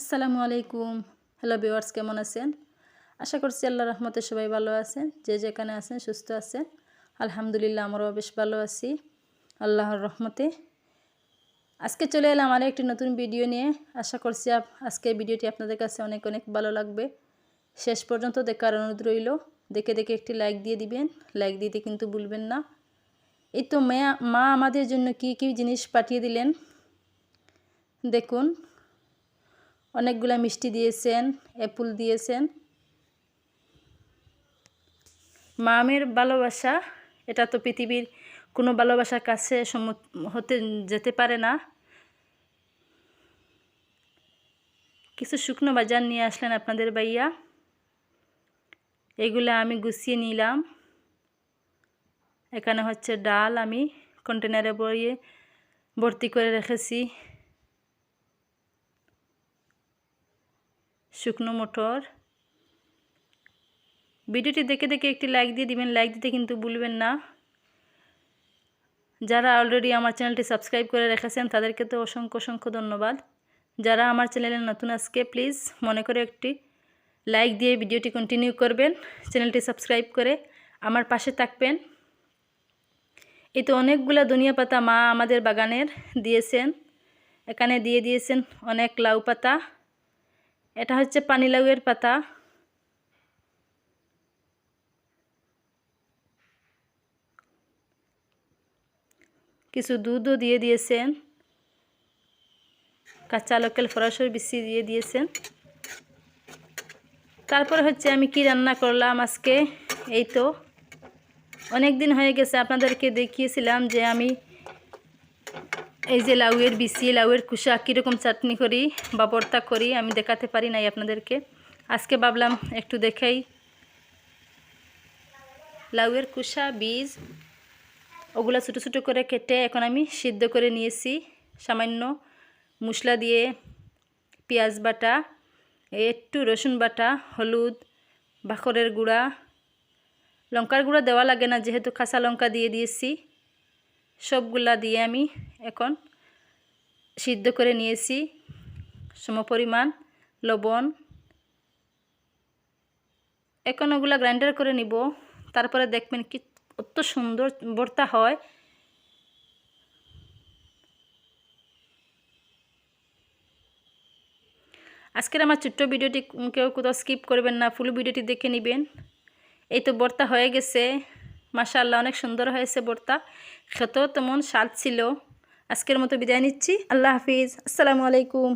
আসসালামু আলাইকুম। Hello viewers, কেমন আছেন? আশা করছি আল্লাহর রহমতে সবাই ভালো আছেন। যে যেখানে আছেন সুস্থ আছেন। আলহামদুলিল্লাহ আমরাও বেশ ভালো আছি আল্লাহর রহমতে। আজকে চলে এলাম আর একটি নতুন ভিডিও নিয়ে। আশা করছি আজকের ভিডিওটি আপনাদের কাছে অনেক অনেক ভালো লাগবে। শেষ পর্যন্ত দেখার অনুরোধ রইল। দেখে দেখে একটি লাইক দিয়ে দিবেন। লাইক দিতে কিন্তু ভুলবেন না। এই তো মা আমাদের জন্য কি কি জিনিস পাঠিয়ে দিলেন দেখুন। অনেকগুলা মিষ্টি দিয়েছেন, অ্যাপল দিয়েছেন। মামের ভালোবাসা এটা তো পৃথিবীর কোনো ভালোবাসার কাছে হতে যেতে পারে না। কিছু শুকনো বাজার নিয়ে আসলেন আপনাদের ভাইয়া, এগুলো আমি গুছিয়ে নিলাম। এখানে হচ্ছে ডাল আমি কন্টেনারে ভর্তি করে রেখেছি, শুকনো মটর। ভিডিওটি দেখে দেখে একটি লাইক দিয়ে দিবেন, লাইক দিতে কিন্তু ভুলবেন না। যারা অলরেডি আমার চ্যানেলটি সাবস্ক্রাইব করে রেখেছেন তাদেরকে তো অসংখ্য অসংখ্য ধন্যবাদ। যারা আমার চ্যানেলে নতুন আজকে প্লিজ মনে করে একটি লাইক দিয়ে ভিডিওটি কন্টিনিউ করবেন, চ্যানেলটি সাবস্ক্রাইব করে আমার পাশে থাকবেন। এই তো অনেকগুলা ধনিয়া পাতা মা আমাদের বাগানের দিয়েছেন। এখানে দিয়ে দিয়েছেন অনেক লাউ পাতা। এটা হচ্ছে পানি লাউয়ের পাতা। কিছু দুধও দিয়ে দিয়েছেন, কাঁচা লোকেল ফরাসর বিচি দিয়ে দিয়েছেন। তারপরে হচ্ছে আমি কি রান্না করলাম আজকে। এই তো অনেক দিন হয়ে গেছে আপনাদেরকে দেখিয়েছিলাম যে আমি এই যে লাউয়ের বিচি, লাউয়ের কুসা কীরকম চাটনি করি বা ভর্তা করি আমি দেখাতে পারি নাই আপনাদেরকে। আজকে ভাবলাম একটু দেখাই। লাউয়ের কুসা বীজ ওগুলা ছোটো ছোটো করে কেটে এখন আমি সিদ্ধ করে নিয়েছি। সামান্য মশলা দিয়ে পেঁয়াজ বাটা, একটু রসুন বাটা, হলুদ, বাখরের গুঁড়া, লঙ্কার গুঁড়া দেওয়া লাগে না যেহেতু কাঁচা লঙ্কা দিয়ে দিয়েছি। সবগুলা দিয়ে আমি এখন সিদ্ধ করে নিয়েছি। সমপরিমাণ লবণ। এখন ওগুলা গ্রাইন্ডার করে নিব। তারপরে দেখবেন কি কত সুন্দর ভর্তা হয়। আজকের আমার ছোট্ট ভিডিওটি কেউ কোথাও স্কিপ করবেন না, ফুল ভিডিওটি দেখে নেবেন। এই তো ভর্তা হয়ে গেছে, মাশাআল্লাহ অনেক সুন্দর হয়েছে ভর্তা, খেতেও তেমন স্বাদ ছিল। আজকের মতো বিদায় নিচ্ছি। আল্লাহ হাফিজ, আসসালামু আলাইকুম।